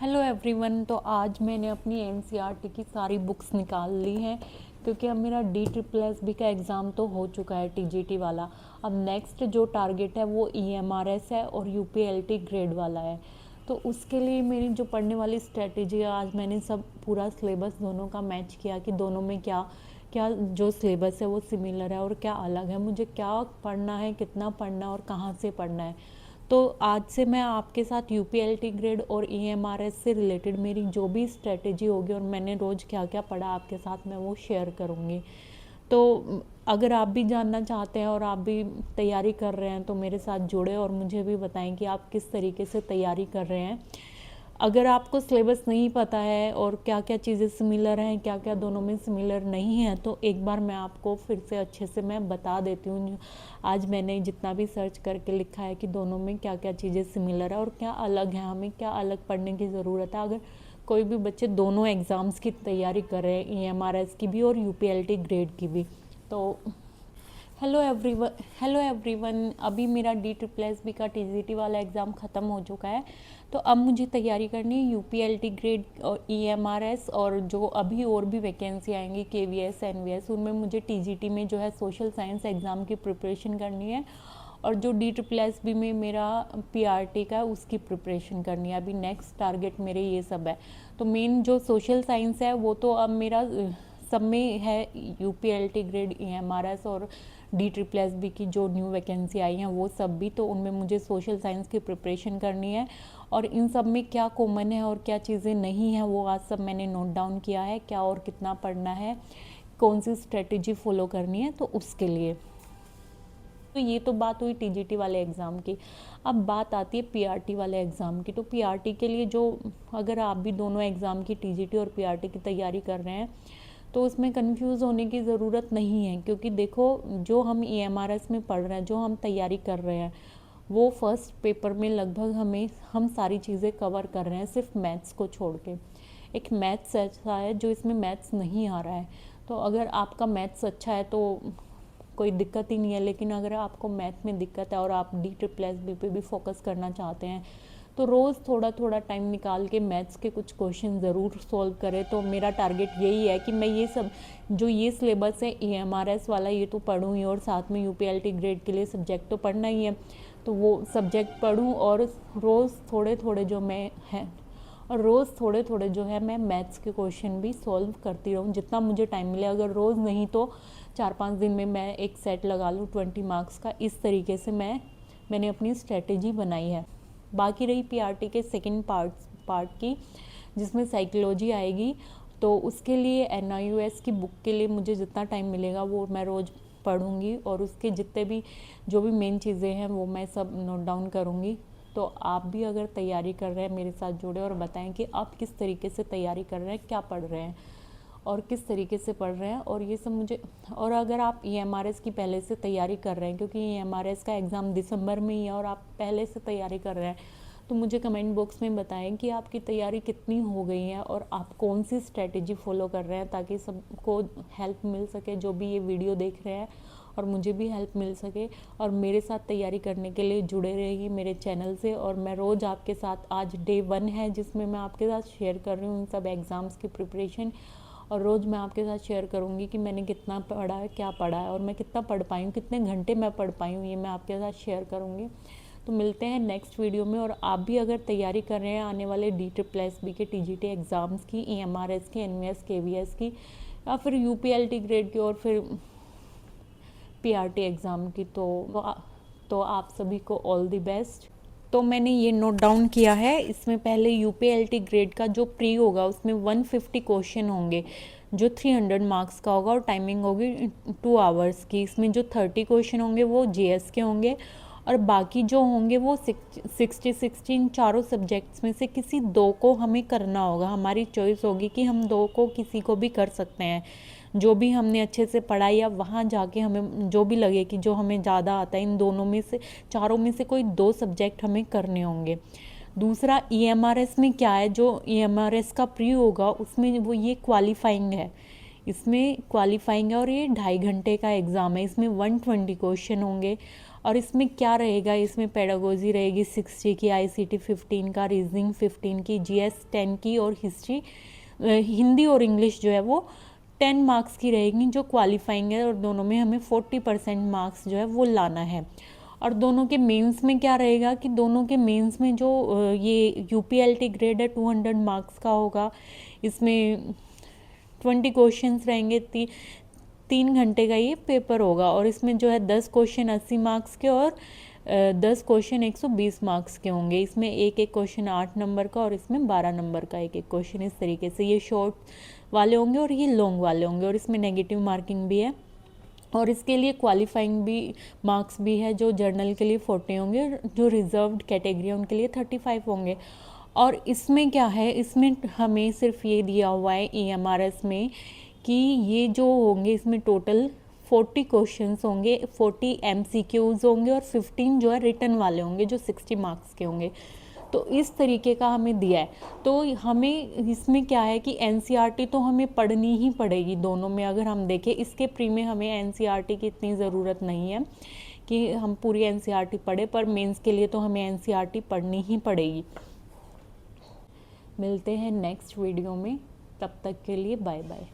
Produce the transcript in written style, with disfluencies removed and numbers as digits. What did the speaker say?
Hello everyone. तो आज मैंने अपनी एनसीईआरटी की सारी बुक्स निकाल ली हैं क्योंकि अब मेरा DSSS का एग्ज़ाम तो हो चुका है, टीजीटी वाला। अब नेक्स्ट जो टारगेट है वो EMRS है और यूपीएलटी ग्रेड वाला है। तो उसके लिए मेरी जो पढ़ने वाली स्ट्रेटेजी है, आज मैंने सब पूरा सिलेबस दोनों का मैच किया कि दोनों में क्या क्या जो सिलेबस है वो सिमिलर है और क्या अलग है, मुझे क्या पढ़ना है, कितना पढ़ना है और कहाँ से पढ़ना है। तो आज से मैं आपके साथ यूपीएलटी ग्रेड और EMRS से रिलेटेड मेरी जो भी स्ट्रेटेजी होगी और मैंने रोज़ क्या क्या पढ़ा आपके साथ मैं वो शेयर करूँगी। तो अगर आप भी जानना चाहते हैं और आप भी तैयारी कर रहे हैं तो मेरे साथ जुड़े और मुझे भी बताएं कि आप किस तरीके से तैयारी कर रहे हैं। अगर आपको सिलेबस नहीं पता है और क्या क्या चीज़ें सिमिलर हैं, क्या क्या दोनों में सिमिलर नहीं है, तो एक बार मैं आपको फिर से अच्छे से मैं बता देती हूँ। आज मैंने जितना भी सर्च करके लिखा है कि दोनों में क्या क्या चीज़ें सिमिलर है और क्या अलग है, हमें क्या अलग पढ़ने की ज़रूरत है। अगर कोई भी बच्चे दोनों एग्ज़ाम्स की तैयारी कर रहे हैं, EMRS की भी और यूपीएलटी ग्रेड की भी। तो हेलो एवरीवन। अभी मेरा DSSS का टीजीटी वाला एग्ज़ाम ख़त्म हो चुका है। तो अब मुझे तैयारी करनी है यूपीएलटी ग्रेड और EMRS, और जो अभी और भी वैकेंसी आएंगी KVS NVS, उनमें मुझे टीजीटी में जो है सोशल साइंस एग्ज़ाम की प्रिपरेशन करनी है, और जो DSSS में मेरा PRT का है उसकी प्रिपरेशन करनी है। अभी नेक्स्ट टारगेट मेरे ये सब है। तो मेन जो सोशल साइंस है वो तो अब मेरा सब में है, यूपीएलटी ग्रेड EMRS और DSSS की जो न्यू वैकेंसी आई हैं वो सब भी। तो उनमें मुझे सोशल साइंस की प्रिपरेशन करनी है, और इन सब में क्या कॉमन है और क्या चीज़ें नहीं हैं वो आज सब मैंने नोट डाउन किया है, क्या और कितना पढ़ना है, कौन सी स्ट्रेटेजी फॉलो करनी है, तो उसके लिए। तो ये तो बात हुई टीजीटी वाले एग्ज़ाम की। अब बात आती है पीआरटी वाले एग्ज़ाम की। तो पीआरटी के लिए जो, अगर आप भी दोनों एग्ज़ाम की टीजीटी और पीआरटी की तैयारी कर रहे हैं तो उसमें कंफ्यूज होने की ज़रूरत नहीं है, क्योंकि देखो जो हम EMRS में पढ़ रहे हैं, जो हम तैयारी कर रहे हैं, वो फर्स्ट पेपर में लगभग हम सारी चीज़ें कवर कर रहे हैं, सिर्फ मैथ्स को छोड़ के। एक मैथ्स ऐसा है जो इसमें मैथ्स नहीं आ रहा है। तो अगर आपका मैथ्स अच्छा है तो कोई दिक्कत ही नहीं है, लेकिन अगर आपको मैथ में दिक्कत है और आप DSSS पे भी फोकस करना चाहते हैं तो रोज़ थोड़ा थोड़ा टाइम निकाल के मैथ्स के कुछ क्वेश्चन ज़रूर सॉल्व करें। तो मेरा टारगेट यही है कि मैं ये सब जो ये सिलेबस है EMRS वाला ये तो पढ़ूँ ही, और साथ में यूपीएलटी ग्रेड के लिए सब्जेक्ट तो पढ़ना ही है, तो वो सब्जेक्ट पढ़ूँ, और रोज़ थोड़े थोड़े जो मैं है और रोज़ थोड़े थोड़े जो है मैं मैथ्स के क्वेश्चन भी सॉल्व करती रहूँ जितना मुझे टाइम मिले। अगर रोज़ नहीं तो 4-5 दिन में मैं एक सेट लगा लूँ 20 मार्क्स का। इस तरीके से मैंने अपनी स्ट्रेटेजी बनाई है। बाकी रही पीआरटी के सेकंड पार्ट की, जिसमें साइकोलॉजी आएगी, तो उसके लिए NIOS की बुक के लिए मुझे जितना टाइम मिलेगा वो मैं रोज़ पढ़ूँगी, और उसके जितने भी जो भी मेन चीज़ें हैं वो मैं सब नोट डाउन करूँगी। तो आप भी अगर तैयारी कर रहे हैं मेरे साथ जुड़े और बताएं कि आप किस तरीके से तैयारी कर रहे हैं, क्या पढ़ रहे हैं और किस तरीके से पढ़ रहे हैं, और ये सब मुझे। और अगर आप EMRS की पहले से तैयारी कर रहे हैं, क्योंकि EMRS का एग्ज़ाम दिसंबर में ही है और आप पहले से तैयारी कर रहे हैं, तो मुझे कमेंट बॉक्स में बताएं कि आपकी तैयारी कितनी हो गई है और आप कौन सी स्ट्रेटेजी फॉलो कर रहे हैं, ताकि सबको हेल्प मिल सके जो भी ये वीडियो देख रहे हैं, और मुझे भी हेल्प मिल सके। और मेरे साथ तैयारी करने के लिए जुड़े रहिए मेरे चैनल से, और मैं रोज़ आपके साथ, आज डे 1 है जिसमें मैं आपके साथ शेयर कर रही हूँ उन सब एग्ज़ाम्स की प्रिपरेशन, और रोज़ मैं आपके साथ शेयर करूँगी कि मैंने कितना पढ़ा है, क्या पढ़ा है, और मैं कितना पढ़ पाई हूँ, कितने घंटे मैं पढ़ पाई हूँ, ये मैं आपके साथ शेयर करूँगी। तो मिलते हैं नेक्स्ट वीडियो में। और आप भी अगर तैयारी कर रहे हैं आने वाले DSSS के टीजीटी एग्ज़ाम्स की, EMRS की, NVS KVS की, या फिर यूपीएलटी ग्रेड की, और फिर पीआरटी एग्ज़ाम की, तो आप सभी को ऑल द बेस्ट। तो मैंने ये नोट डाउन किया है, इसमें पहले यूपीएलटी ग्रेड का जो प्री होगा उसमें 150 क्वेश्चन होंगे जो 300 मार्क्स का होगा, और टाइमिंग होगी 2 आवर्स की। इसमें जो 30 क्वेश्चन होंगे वो जीएस के होंगे, और बाकी जो होंगे वो 60 चारों सब्जेक्ट्स में से किसी 2 को हमें करना होगा। हमारी चॉइस होगी कि हम 2 को किसी को भी कर सकते हैं, जो भी हमने अच्छे से पढ़ा, या वहाँ जाके हमें जो भी लगे कि जो हमें ज़्यादा आता है, इन दोनों में से, चारों में से कोई 2 सब्जेक्ट हमें करने होंगे। दूसरा EMRS में क्या है, जो EMRS का प्री होगा उसमें वो ये क्वालिफाइंग है, इसमें क्वालिफाइंग है, और ये 2.5 घंटे का एग्ज़ाम है। इसमें 120 क्वेश्चन होंगे, और इसमें क्या रहेगा, इसमें पेडागोजी रहेगी 60 की, ICT 15 का, रीजनिंग 15 की, GS 10 की और हिस्ट्री हिंदी और इंग्लिश जो है वो 10 मार्क्स की रहेंगी जो क्वालिफाइंग है, और दोनों में हमें 40% मार्क्स जो है वो लाना है। और दोनों के मेंस में क्या रहेगा कि दोनों के मेंस में जो ये UPLT ग्रेड है 200 मार्क्स का होगा। इसमें 20 क्वेश्चंस रहेंगे, 3 घंटे का ये पेपर होगा, और इसमें जो है 10 क्वेश्चन 80 मार्क्स के और 10 क्वेश्चन 120 मार्क्स के होंगे। इसमें एक एक क्वेश्चन 8 नंबर का और इसमें 12 नंबर का एक एक क्वेश्चन। इस तरीके से ये शॉर्ट वाले होंगे और ये लॉन्ग वाले होंगे, और इसमें नेगेटिव मार्किंग भी है। और इसके लिए क्वालिफाइंग भी मार्क्स भी है, जो जर्नल के लिए 40 होंगे, जो रिजर्व्ड कैटेगरी है उनके लिए 35 होंगे। और इसमें क्या है, इसमें हमें सिर्फ ये दिया हुआ है EMRS में कि ये जो होंगे इसमें टोटल 40 क्वेश्चंस होंगे, 40 MCQs होंगे और 15 जो है रिटन वाले होंगे जो 60 मार्क्स के होंगे। तो इस तरीके का हमें दिया है। तो हमें इसमें क्या है कि NCERT तो हमें पढ़नी ही पड़ेगी दोनों में। अगर हम देखें इसके प्री में हमें NCERT की इतनी ज़रूरत नहीं है कि हम पूरी NCERT पढ़े, पर मेंस के लिए तो हमें NCERT पढ़नी ही पड़ेगी। मिलते हैं नेक्स्ट वीडियो में, तब तक के लिए बाय बाय।